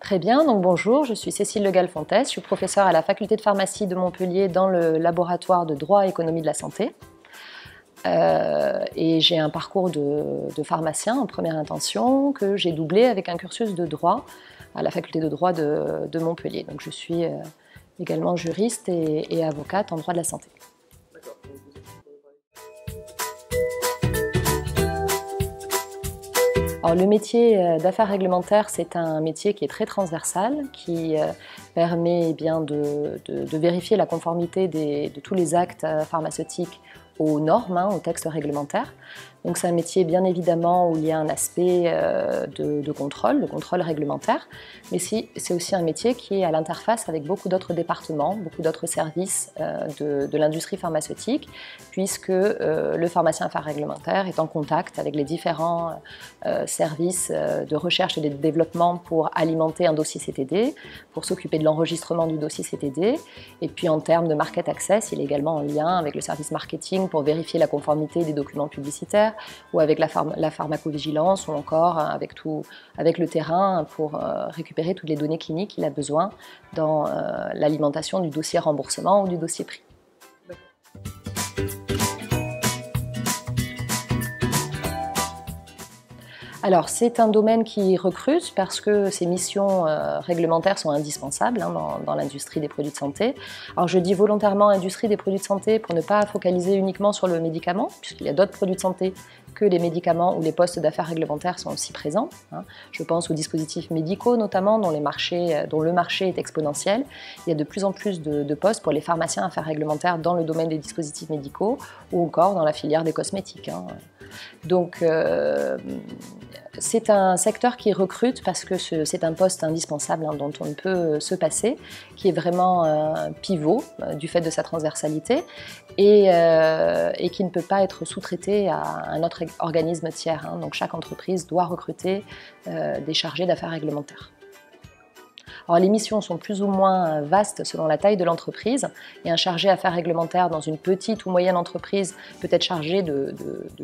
Très bien, donc bonjour, je suis Cécile Le Gall-Fontès, je suis professeure à la faculté de pharmacie de Montpellier dans le laboratoire de droit et économie de la santé. Et j'ai un parcours de pharmacien en première intention que j'ai doublé avec un cursus de droit à la faculté de droit de Montpellier. Donc je suis également juriste et avocate en droit de la santé. Alors, le métier d'affaires réglementaires, c'est un métier qui est très transversal, qui permet de vérifier la conformité de tous les actes pharmaceutiques aux normes, aux textes réglementaires. Donc c'est un métier bien évidemment où il y a un aspect de contrôle réglementaire, mais c'est aussi un métier qui est à l'interface avec beaucoup d'autres départements, beaucoup d'autres services de l'industrie pharmaceutique, puisque le pharmacien affaires réglementaires est en contact avec les différents services de recherche et de développement pour alimenter un dossier CTD, pour s'occuper de l'enregistrement du dossier CTD, et puis en termes de market access, il est également en lien avec le service marketing pour vérifier la conformité des documents publicitaires, ou avec la pharmacovigilance, ou encore avec le terrain pour récupérer toutes les données cliniques qu'il a besoin dans l'alimentation du dossier remboursement ou du dossier prix. Alors, c'est un domaine qui recrute parce que ces missions réglementaires sont indispensables dans l'industrie des produits de santé. Alors, je dis volontairement industrie des produits de santé pour ne pas focaliser uniquement sur le médicament, puisqu'il y a d'autres produits de santé que les médicaments où les postes d'affaires réglementaires sont aussi présents. Je pense aux dispositifs médicaux notamment, dont le marché est exponentiel. Il y a de plus en plus de postes pour les pharmaciens affaires réglementaires dans le domaine des dispositifs médicaux ou encore dans la filière des cosmétiques. Donc, c'est un secteur qui recrute parce que c'est un poste indispensable dont on ne peut se passer, qui est vraiment pivot du fait de sa transversalité et qui ne peut pas être sous-traité à un autre organisme tiers. Donc chaque entreprise doit recruter des chargés d'affaires réglementaires. Alors, les missions sont plus ou moins vastes selon la taille de l'entreprise et un chargé affaires réglementaires dans une petite ou moyenne entreprise peut être chargé de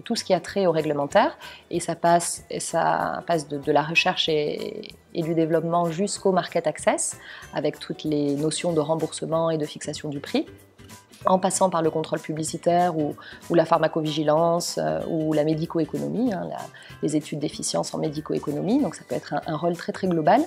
tout ce qui a trait au réglementaire et ça passe de la recherche et du développement jusqu'au market access avec toutes les notions de remboursement et de fixation du prix, en passant par le contrôle publicitaire ou la pharmacovigilance ou la médico-économie, les études d'efficience en médico-économie, donc ça peut être un rôle très très global.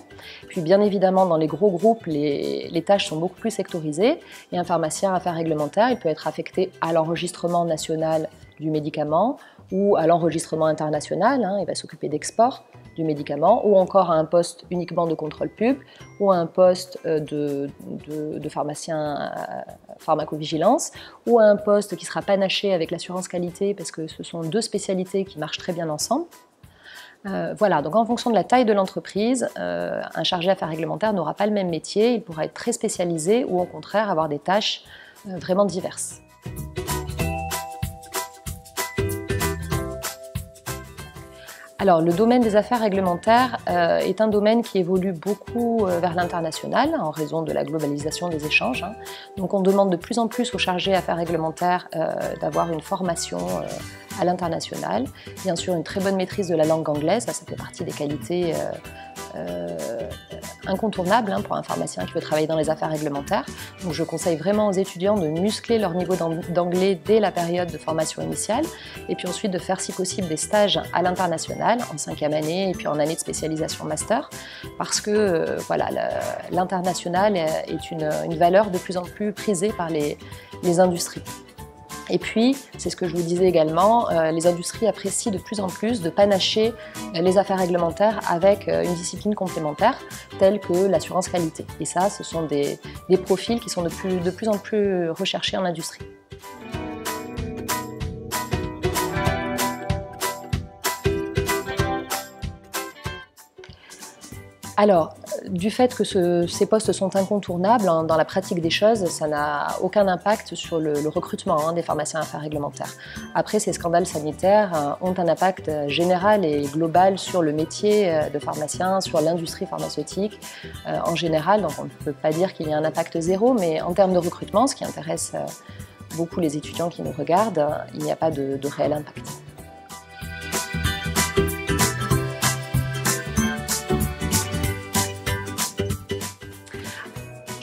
Puis bien évidemment dans les gros groupes, les tâches sont beaucoup plus sectorisées et un pharmacien affaires réglementaires, il peut être affecté à l'enregistrement national du médicament ou à l'enregistrement international, il va s'occuper d'export du médicament, ou encore à un poste uniquement de contrôle pub, ou à un poste de pharmacien pharmacovigilance, ou à un poste qui sera panaché avec l'assurance qualité, parce que ce sont deux spécialités qui marchent très bien ensemble. Voilà, donc en fonction de la taille de l'entreprise, un chargé d'affaires réglementaires n'aura pas le même métier, il pourra être très spécialisé, ou au contraire avoir des tâches vraiment diverses. Alors, le domaine des affaires réglementaires est un domaine qui évolue beaucoup vers l'international en raison de la globalisation des échanges. Donc, on demande de plus en plus aux chargés affaires réglementaires d'avoir une formation à l'international. Bien sûr, une très bonne maîtrise de la langue anglaise, ça fait partie des qualités incontournables pour un pharmacien qui veut travailler dans les affaires réglementaires. Donc je conseille vraiment aux étudiants de muscler leur niveau d'anglais dès la période de formation initiale et puis ensuite de faire si possible des stages à l'international en 5e année et puis en année de spécialisation master parce que voilà, l'international est une valeur de plus en plus prisée par les industries. Et puis, c'est ce que je vous disais également, les industries apprécient de plus en plus de panacher les affaires réglementaires avec une discipline complémentaire telle que l'assurance qualité. Et ça, ce sont des profils qui sont de plus en plus recherchés en industrie. Alors, du fait que ces postes sont incontournables dans la pratique des choses, ça n'a aucun impact sur le recrutement des pharmaciens affaires réglementaires. Après, ces scandales sanitaires ont un impact général et global sur le métier de pharmacien, sur l'industrie pharmaceutique en général. Donc, on ne peut pas dire qu'il y a un impact zéro, mais en termes de recrutement, ce qui intéresse beaucoup les étudiants qui nous regardent, il n'y a pas de réel impact.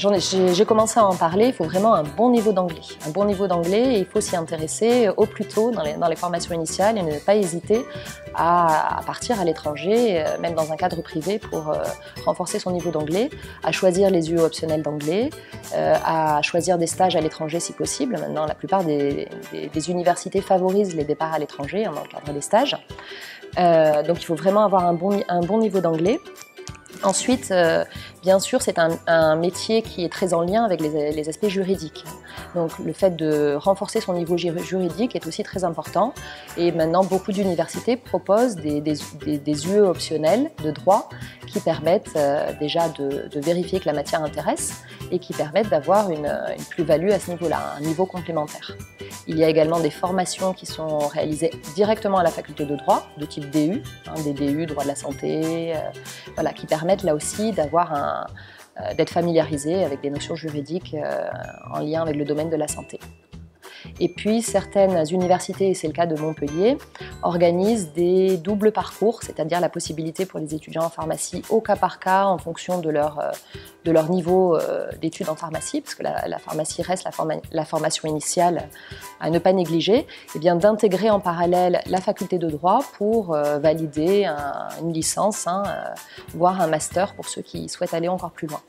J'ai commencé à en parler, il faut vraiment un bon niveau d'anglais. Un bon niveau d'anglais, et il faut s'y intéresser au plus tôt dans les formations initiales et ne pas hésiter à partir à l'étranger, même dans un cadre privé, pour renforcer son niveau d'anglais, à choisir les UE optionnels d'anglais, à choisir des stages à l'étranger si possible. Maintenant, la plupart des universités favorisent les départs à l'étranger dans le cadre des stages. Donc il faut vraiment avoir un bon niveau d'anglais. Ensuite, bien sûr, c'est un métier qui est très en lien avec les aspects juridiques. Donc le fait de renforcer son niveau juridique est aussi très important. Et maintenant, beaucoup d'universités proposent des UE optionnels de droit qui permettent déjà de vérifier que la matière intéresse et qui permettent d'avoir une plus-value à ce niveau-là, un niveau complémentaire. Il y a également des formations qui sont réalisées directement à la faculté de droit, de type DU, des DU, droit de la santé, voilà, qui permettent là aussi d'être familiarisé avec des notions juridiques en lien avec le domaine de la santé. Et puis certaines universités, et c'est le cas de Montpellier, organisent des doubles parcours, c'est-à-dire la possibilité pour les étudiants en pharmacie au cas par cas en fonction de leur niveau d'études en pharmacie, parce que la pharmacie reste la formation initiale à ne pas négliger, et bien d'intégrer en parallèle la faculté de droit pour valider une licence, voire un master pour ceux qui souhaitent aller encore plus loin.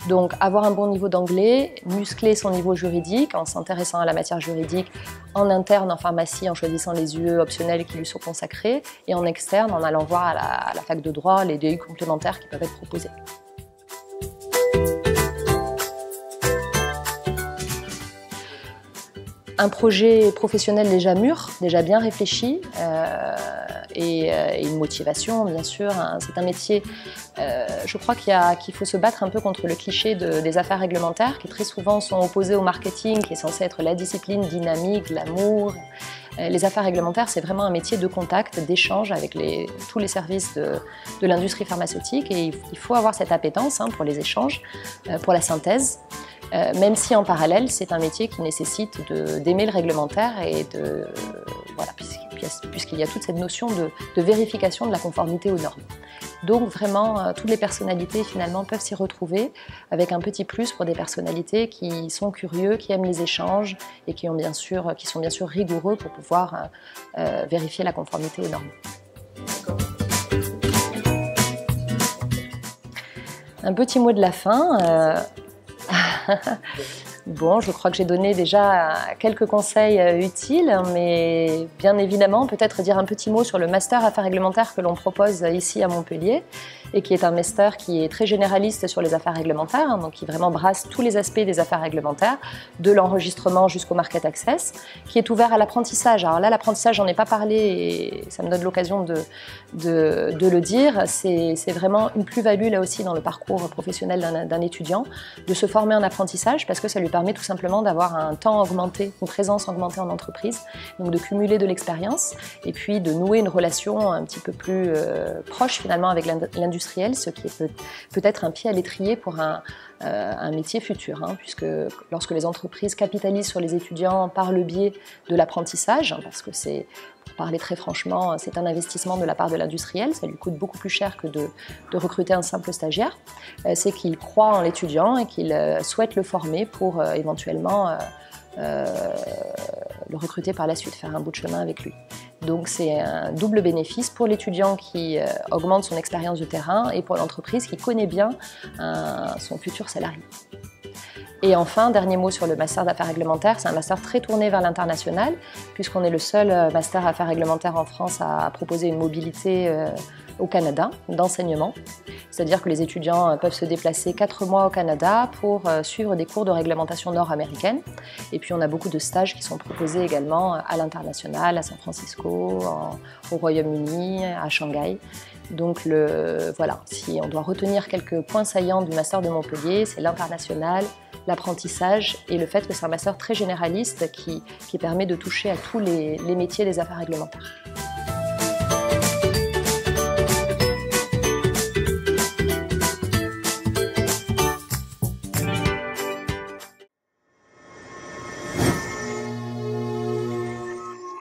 Donc avoir un bon niveau d'anglais, muscler son niveau juridique en s'intéressant à la matière juridique en interne en pharmacie en choisissant les UE optionnels qui lui sont consacrés et en externe en allant voir à la fac de droit les DU complémentaires qui peuvent être proposés. Un projet professionnel déjà mûr, déjà bien réfléchi et une motivation bien sûr. C'est un métier, je crois qu'il faut se battre un peu contre le cliché des affaires réglementaires qui très souvent sont opposées au marketing qui est censé être la discipline dynamique, l'amour. Les affaires réglementaires, c'est vraiment un métier de contact, d'échange avec tous les services de l'industrie pharmaceutique et il faut avoir cette appétence pour les échanges, pour la synthèse. Même si en parallèle, c'est un métier qui nécessite d'aimer le réglementaire et voilà, puisqu'il y a toute cette notion de vérification de la conformité aux normes. Donc vraiment, toutes les personnalités finalement peuvent s'y retrouver avec un petit plus pour des personnalités qui sont curieux, qui aiment les échanges et qui sont bien sûr rigoureux pour pouvoir vérifier la conformité aux normes. Un petit mot de la fin. Bon, je crois que j'ai donné déjà quelques conseils utiles, mais bien évidemment, peut-être dire un petit mot sur le master affaires réglementaires que l'on propose ici à Montpellier et qui est un master qui est très généraliste sur les affaires réglementaires, donc qui vraiment brasse tous les aspects des affaires réglementaires, de l'enregistrement jusqu'au market access, qui est ouvert à l'apprentissage. Alors là, l'apprentissage, j'en ai pas parlé et ça me donne l'occasion de le dire. C'est vraiment une plus-value là aussi dans le parcours professionnel d'un étudiant, de se former en apprentissage parce que ça lui permet tout simplement d'avoir un temps augmenté, une présence augmentée en entreprise, donc de cumuler de l'expérience et puis de nouer une relation un petit peu plus proche finalement avec l'industriel, ce qui est peut-être un pied à l'étrier pour un métier futur, puisque lorsque les entreprises capitalisent sur les étudiants par le biais de l'apprentissage, parce que pour parler très franchement, c'est un investissement de la part de l'industriel, ça lui coûte beaucoup plus cher que de recruter un simple stagiaire, c'est qu'il croit en l'étudiant et qu'il souhaite le former pour éventuellement le recruter par la suite, faire un bout de chemin avec lui. Donc c'est un double bénéfice pour l'étudiant qui augmente son expérience de terrain et pour l'entreprise qui connaît bien son futur salarié. Et enfin, dernier mot sur le master d'affaires réglementaires, c'est un master très tourné vers l'international puisqu'on est le seul master affaires réglementaires en France à proposer une mobilité au Canada d'enseignement. C'est-à-dire que les étudiants peuvent se déplacer 4 mois au Canada pour suivre des cours de réglementation nord-américaine. Et puis on a beaucoup de stages qui sont proposés également à l'international, à San Francisco, au Royaume-Uni, à Shanghai. Donc voilà, si on doit retenir quelques points saillants du master de Montpellier, c'est l'international, l'apprentissage et le fait que c'est un master très généraliste qui permet de toucher à tous les métiers des affaires réglementaires.